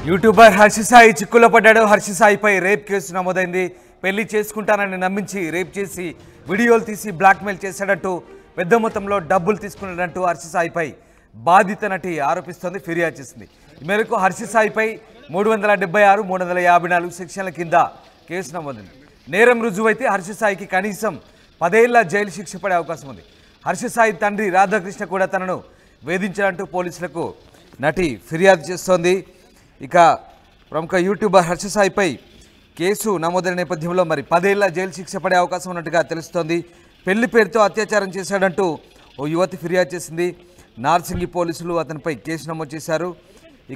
YouTuber Harsha Sai చిక్కులో పడ్డాడు. Harsha సాయిపై rape case నమోదైంది. పెళ్లి చేసుకుంటానని నమ్మించి రేప్ చేసి వీడియోలు తీసి బ్లాక్మెయిల్ చేశాడంటూ పెద్ద మొత్తంలో డబ్బులు తీసుకున్నాడంటూ హర్ష సాయిపై బాధిత నటి ఆరోపిస్తోంది, ఫిర్యాదు చేసింది. ఈ మేరకు హర్ష సాయిపై 376, 354 సెక్షన్ల కింద కేసు నమోదైంది. నేరం రుజువైతే హర్ష సాయికి కనీసం 10 ఏళ్ల జైలు శిక్ష పడే అవకాశం ఉంది. హర్ష సాయి తండ్రి రాధాకృష్ణ కూడా తనను వేధించాలంటూ పోలీసులకు నటి ఫిర్యాదు చేస్తోంది. ఇక ప్రముఖ యూట్యూబర్ హర్ష సాయిపై కేసు నమోదైన నేపథ్యంలో మరి 10 ఏళ్ల జైలు శిక్ష పడే అవకాశం ఉన్నట్టుగా తెలుస్తోంది. పెళ్లి పేరుతో అత్యాచారం చేశాడంటూ ఓ యువతి ఫిర్యాదు చేసింది. నార్సింగి పోలీసులు అతనిపై కేసు నమోదు చేశారు.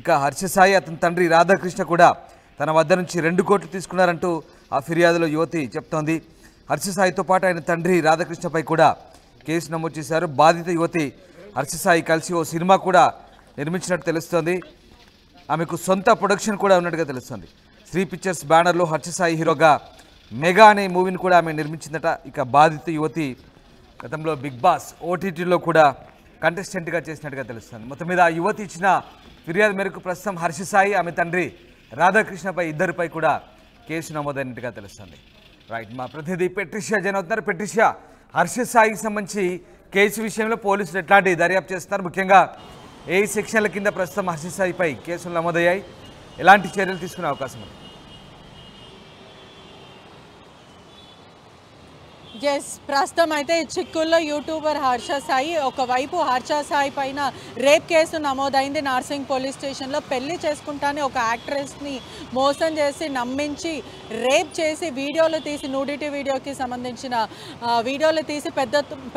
ఇక హర్ష సాయి అతని తండ్రి రాధాకృష్ణ కూడా తన వద్ద నుంచి 2 కోట్లు తీసుకున్నారంటూ ఆ ఫిర్యాదులో యువతి చెప్తోంది. హర్ష సాయితో పాటు ఆయన తండ్రి రాధాకృష్ణపై కూడా కేసు నమోదు చేశారు. బాధిత యువతి హర్ష సాయి కలిసి ఓ సినిమా కూడా నిర్మించినట్టు తెలుస్తోంది. ఆమెకు సొంత ప్రొడక్షన్ కూడా ఉన్నట్టుగా తెలుస్తుంది. శ్రీ పిక్చర్స్ బ్యానర్లో హర్ష సాయి హీరోగా మెగా అనే మూవీని కూడా ఆమె నిర్మించిందట. ఇక బాధిత యువతి గతంలో బిగ్ బాస్ ఓటీటీలో కూడా కంటెస్టెంట్గా చేసినట్టుగా తెలుస్తుంది. మొత్తం మీద ఆ యువతి ఇచ్చిన ఫిర్యాదు మేరకు ప్రస్తుతం హర్ష సాయి, ఆమె తండ్రి రాధాకృష్ణపై ఇద్దరిపై కూడా కేసు నమోదైనట్టుగా తెలుస్తుంది. రైట్, మా ప్రతినిధి పెట్రిషియా జైన్ అవుతున్నారు. పెట్రిషియా, హర్ష సాయికి సంబంధించి కేసు విషయంలో పోలీసులు ఎట్లాంటి దర్యాప్తు చేస్తున్నారు? ముఖ్యంగా ఏ సెక్షన్ల కింద ప్రస్తుతం హర్ష సాయిపై కేసులు నమోదయ్యాయి? ఎలాంటి చర్యలు తీసుకునే అవకాశం ఉంది? ప్రస్తుతం అయితే చిక్కుల్లో యూట్యూబర్ హర్ష సాయి, ఒకవైపు హర్ష సాయి పైన రేప్ కేసు నమోదైంది నార్సింగ్ పోలీస్ స్టేషన్లో. పెళ్లి చేసుకుంటానే ఒక యాక్ట్రెస్ని మోసం చేసి నమ్మించి రేప్ చేసి వీడియోలు తీసి, నూడిటీ వీడియోకి సంబంధించిన వీడియోలు తీసి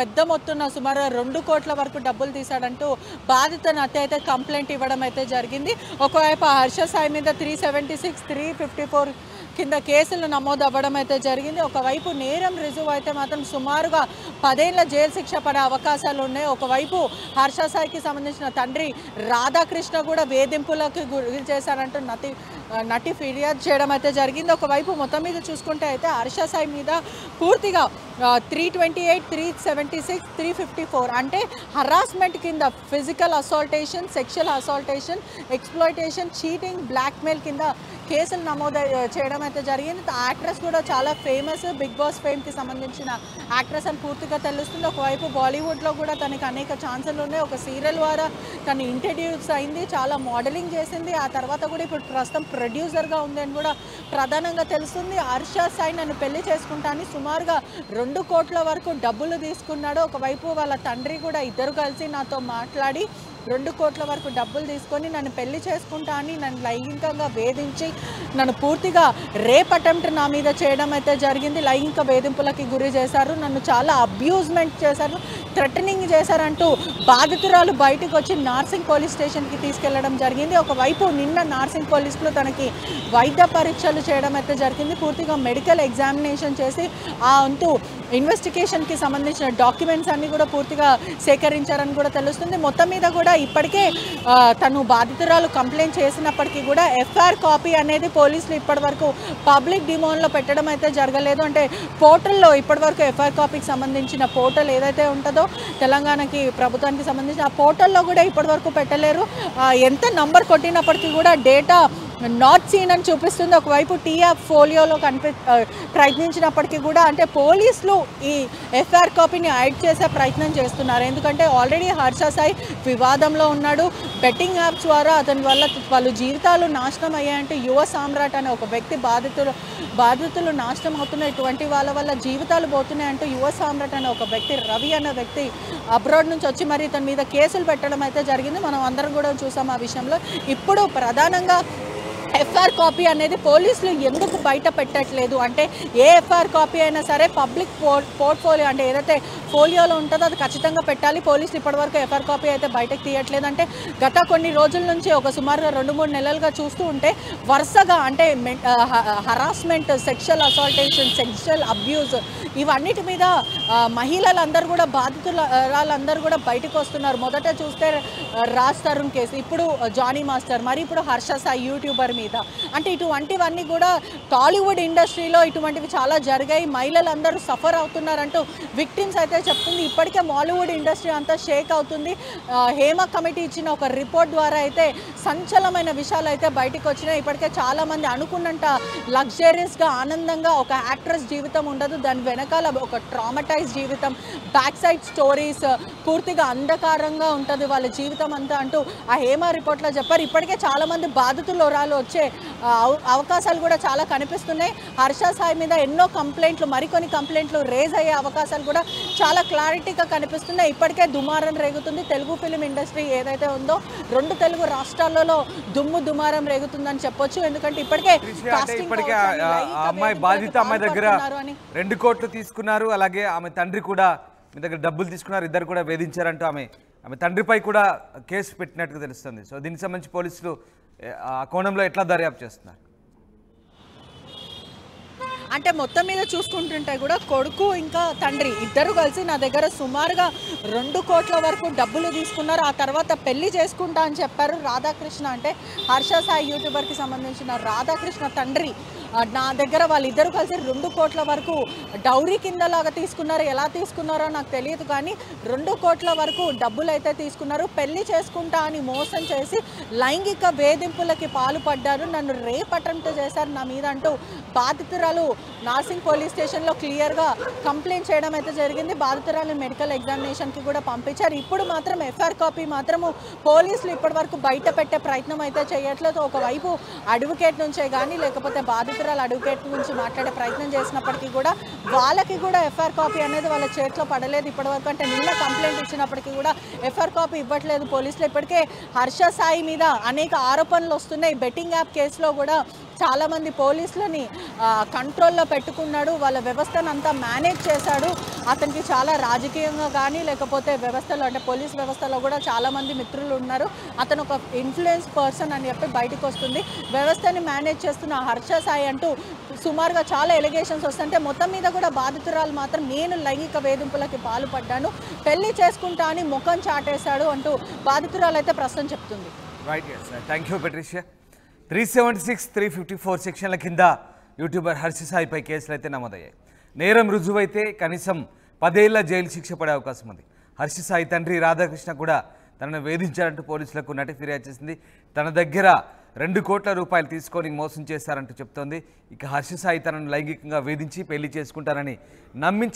పెద్ద మొత్తున్న సుమారు 2 కోట్ల వరకు డబ్బులు తీశాడంటూ బాధిత నటి అయితే కంప్లైంట్ ఇవ్వడం అయితే జరిగింది. ఒకవైపు హర్ష సాయి మీద 376, 354 కింద కేసులు నమోదు అవ్వడం అయితే జరిగింది. ఒకవైపు నేరం రుజువు అయితే మాత్రం సుమారుగా 10 ఏళ్ల జైలు శిక్ష పడే అవకాశాలు ఉన్నాయి. ఒకవైపు హర్ష సాయికి సంబంధించిన తండ్రి రాధాకృష్ణ కూడా వేధింపులకు గురి చేశారంటూ నటి ఫిర్యాదు చేయడం అయితే జరిగింది. ఒకవైపు మొత్తం మీద చూసుకుంటే అయితే హర్ష సాయి మీద పూర్తిగా 328, 376, 354 అంటే హరాస్మెంట్ కింద physical assaultation, sexual assaultation, exploitation, cheating, blackmail కింద కేసులు నమోదు చేయడం అయితే జరిగింది. యాక్ట్రెస్ కూడా చాలా ఫేమస్, బిగ్ బాస్ ఫేమ్కి సంబంధించిన యాక్ట్రెస్ అని పూర్తిగా తెలుస్తుంది. ఒకవైపు బాలీవుడ్లో కూడా తనకి అనేక ఛాన్సులు ఉన్నాయి. ఒక సీరియల్ ద్వారా తను ఇంట్రడ్యూస్ అయింది, చాలా మోడలింగ్ చేసింది. ఆ తర్వాత కూడా ఇప్పుడు ప్రస్తుతం ప్రొడ్యూసర్గా ఉంది అని కూడా ప్రధానంగా తెలుస్తుంది. హర్ష సాయి నన్ను పెళ్లి చేసుకుంటానని సుమారుగా 2 కోట్ల వరకు డబ్బులు తీసుకున్నాడు. ఒకవైపు వాళ్ళ తండ్రి కూడా ఇద్దరు కలిసి నాతో మాట్లాడి 2 కోట్ల వరకు డబ్బులు తీసుకొని నన్ను పెళ్లి చేసుకుంటా అని నన్ను లైంగికంగా వేధించి నన్ను పూర్తిగా రేప్ అటెంప్ట్ నా మీద చేయడం అయితే జరిగింది. లైంగిక వేధింపులకి గురి చేశారు, నన్ను చాలా అబ్యూజ్మెంట్ చేశారు, థ్రెటనింగ్ చేశారంటూ బాధితురాలు బయటకు వచ్చి నార్సింగ్ పోలీస్ స్టేషన్కి తీసుకెళ్లడం జరిగింది. ఒకవైపు నిన్న నార్సింగ్ పోలీసులు తనకి వైద్య పరీక్షలు చేయడం అయితే జరిగింది. పూర్తిగా మెడికల్ ఎగ్జామినేషన్ చేసి ఆ అంటూ ఇన్వెస్టిగేషన్కి సంబంధించిన డాక్యుమెంట్స్ అన్నీ కూడా పూర్తిగా సేకరించారని కూడా తెలుస్తుంది. మొత్తం మీద కూడా ఇప్పటికే తను బాధితురాలు కంప్లైంట్ చేసినప్పటికీ కూడా ఎఫ్ఐఆర్ కాపీ అనేది పోలీసులు ఇప్పటివరకు పబ్లిక్ డిమాండ్లో పెట్టడం అయితే జరగలేదు. అంటే పోర్టల్లో ఇప్పటివరకు ఎఫ్ఐఆర్ కాపీకి సంబంధించిన పోర్టల్ ఏదైతే ఉంటుందో తెలంగాణకి ప్రభుత్వానికి సంబంధించిన ఆ పోర్టల్లో కూడా ఇప్పటివరకు పెట్టలేరు. ఎంత నంబర్ కొట్టినప్పటికీ కూడా డేటా నాట్ సీన్ అని చూపిస్తుంది. ఒకవైపు టీఆప్ ఫోలియోలో ప్రయత్నించినప్పటికీ కూడా అంటే పోలీసులు ఈ ఎఫ్ఐఆర్ కాపీని హైడ్ చేసే ప్రయత్నం చేస్తున్నారు. ఎందుకంటే ఆల్రెడీ హర్ష సాయి వివాదంలో ఉన్నాడు. బెట్టింగ్ యాప్స్ ద్వారా అతని వల్ల వాళ్ళ జీవితాలు నాశనం అయ్యాయంటే యువ సామ్రాట్ అనే ఒక వ్యక్తి బాధితులు నాశనం అవుతున్నాయి, ఇటువంటి వాళ్ళ వల్ల జీవితాలు పోతున్నాయంటూ యువ సామ్రాట్ అనే ఒక వ్యక్తి, రవి అనే వ్యక్తి అబ్రాడ్ నుంచి వచ్చి మరి ఇతని మీద కేసులు పెట్టడం అయితే జరిగింది. మనం అందరం కూడా చూసాం ఆ విషయంలో. ఇప్పుడు ప్రధానంగా ఎఫ్ఐఆర్ కాపీ అనేది పోలీసులు ఎందుకు బయట పెట్టట్లేదు అంటే ఏ ఎఫ్ఐఆర్ కాపీ అయినా సరే పబ్లిక్ పోర్ట్ఫోలియో అంటే ఏదైతే ఫోలియోలో ఉంటుందో అది ఖచ్చితంగా పెట్టాలి. పోలీసులు ఇప్పటివరకు ఎఫ్ఐఆర్ కాపీ అయితే బయటకు తీయట్లేదు. అంటే గత కొన్ని రోజుల నుంచి ఒక సుమారుగా 2-3 నెలలుగా చూస్తూ ఉంటే వరుసగా అంటే హరాస్మెంట్, సెక్షువల్ అసాల్టేషన్, సెక్షువల్ అబ్యూజ్ ఇవన్నిటి మీద మహిళలందరూ కూడా బాధితులందరూ కూడా బయటకు వస్తున్నారు. మొదట చూస్తే రాజ్ తరుణ్ కేసు, ఇప్పుడు జానీ మాస్టర్, మరి ఇప్పుడు హర్ష సాయి యూట్యూబర్ మీద. అంటే ఇటువంటివన్నీ కూడా టాలీవుడ్ ఇండస్ట్రీలో ఇటువంటివి చాలా జరిగాయి, మహిళలందరూ సఫర్ అవుతున్నారంటూ విక్టిమ్స్ అయితే చెప్తుంది. ఇప్పటికే మాలీవుడ్ ఇండస్ట్రీ అంతా షేక్ అవుతుంది. హేమ కమిటీ ఇచ్చిన ఒక రిపోర్ట్ ద్వారా అయితే సంచలనమైన విషయాలు అయితే బయటకు వచ్చినాయి. ఇప్పటికే చాలామంది అనుకున్నంత లగ్జరీస్గా ఆనందంగా ఒక యాక్ట్రెస్ జీవితం ఉండదు, దాని వెనకాల ఒక ట్రామటైజ్ జీవితం, బ్యాక్ సైడ్ స్టోరీస్, పూర్తిగా అంధకారంగా ఉంటుంది వాళ్ళ జీవితం అంతా అంటూ ఆ హేమ రిపోర్ట్లో చెప్పారు. ఇప్పటికే చాలామంది బాధితులు వచ్చే అవకాశాలు కూడా చాలా కనిపిస్తున్నాయి. హర్ష సాయి మీద ఎన్నో కంప్లైంట్లు, మరికొన్ని కంప్లైంట్లు రేజ్ అయ్యే అవకాశాలు కూడా చాలా క్లారిటీగా కనిపిస్తున్నాయి. ఇప్పటికే దుమారం రేగుతుంది. తెలుగు ఫిలిం ఇండస్ట్రీ ఏదైతే ఉందో 2 తెలుగు రాష్ట్రాలలో దుమారం రేగుతుందని చెప్పొచ్చు. ఎందుకంటే ఇప్పటికే అమ్మాయి బాధిత అమ్మాయి దగ్గర 2 కోట్లు తీసుకున్నారు, అలాగే ఆమె తండ్రి కూడా మీ దగ్గర డబ్బులు తీసుకున్నారు, ఇద్దరు కూడా వేధించారంటూ ఆమె తండ్రిపై కూడా కేసు పెట్టినట్టుగా తెలుస్తుంది. సో దీనికి సంబంధించి పోలీసులు ఆ కోణంలో ఎట్లా దర్యాప్తు చేస్తున్నారు? అంటే మొత్తం మీద చూసుకుంటుంటే కూడా కొడుకు ఇంకా తండ్రి ఇద్దరు కలిసి నా దగ్గర సుమారుగా 2 కోట్ల వరకు డబ్బులు తీసుకున్నారు. ఆ తర్వాత పెళ్లి చేసుకుంటా అని చెప్పారు. రాధాకృష్ణ అంటే హర్ష సాయి యూట్యూబర్కి సంబంధించిన రాధాకృష్ణ తండ్రి నా దగ్గర వాళ్ళిద్దరూ కలిసి 2 కోట్ల వరకు డౌరీ కిందలాగా తీసుకున్నారు. ఎలా తీసుకున్నారో నాకు తెలియదు, కానీ 2 కోట్ల వరకు డబ్బులు అయితే తీసుకున్నారు. పెళ్లి చేసుకుంటా అని మోసం చేసి లైంగిక వేధింపులకి పాల్పడ్డారు, నన్ను రేప్ అటెంప్ట్ చేశారు నా మీద అంటూ బాధితురాలు నార్సింగ్ పోలీస్ స్టేషన్లో క్లియర్గా కంప్లైంట్ చేయడం అయితే జరిగింది. బాధితురాలు మెడికల్ ఎగ్జామినేషన్కి కూడా పంపించారు. ఇప్పుడు మాత్రం ఎఫ్ఐఆర్ కాపీ మాత్రము పోలీసులు ఇప్పటి వరకు బయట పెట్టే ప్రయత్నం అయితే చేయట్లేదు. ఒకవైపు అడ్వకేట్ నుంచే కానీ లేకపోతే బాధితురాలు అడ్వకేట్ నుంచి మాట్లాడే ప్రయత్నం చేసినప్పటికీ కూడా వాళ్ళకి కూడా ఎఫ్ఐఆర్ కాపీ అనేది వాళ్ళ చేతిలో పడలేదు ఇప్పటివరకు. అంటే నిన్న కంప్లైంట్ ఇచ్చినప్పటికీ కూడా ఎఫ్ఐఆర్ కాపీ ఇవ్వట్లేదు పోలీసులు. ఇప్పటికే హర్ష సాయి మీద అనేక ఆరోపణలు వస్తున్నాయి. బెట్టింగ్ యాప్ కేసులో కూడా చాలామంది పోలీసులని కంట్రోల్లో పెట్టుకున్నాడు, వాళ్ళ వ్యవస్థను అంతా మేనేజ్ చేశాడు. అతనికి చాలా రాజకీయంగా కానీ లేకపోతే వ్యవస్థలో అంటే పోలీస్ వ్యవస్థలో కూడా చాలామంది మిత్రులు ఉన్నారు. అతను ఒక ఇన్ఫ్లుయెన్స్ పర్సన్ అని చెప్పి బయటకు వస్తుంది. వ్యవస్థని మేనేజ్ చేస్తున్న హర్ష సాయి అంటూ సుమారుగా చాలా ఎలిగేషన్స్ వస్తుంటే మొత్తం మీద కూడా బాధితురాలు మాత్రం నేను లైంగిక వేధింపులకి పాల్పడ్డాను, పెళ్లి చేసుకుంటా అని ముఖం చాటేశాడు అంటూ బాధితురాలు అయితే ప్రస్తుతం చెప్తుంది. Right, thank you Patricia. 376, 354 సెక్షన్ల కింద యూట్యూబర్ హర్ష సాయిపై కేసులు అయితే నమోదయ్యాయి. నేరం రుజువైతే కనీసం 10 ఏళ్ల జైలు శిక్ష పడే అవకాశం ఉంది. హర్ష సాయి తండ్రి రాధాకృష్ణ కూడా తనను వేధించారంటూ పోలీసులకు నటి ఫిర్యాదు చేసింది. తన దగ్గర 2 కోట్ల రూపాయలు తీసుకొని మోసం చేశారంటూ చెప్తోంది. ఇక హర్ష సాయి తనను లైంగికంగా వేధించి పెళ్లి చేసుకుంటారని నమ్మించి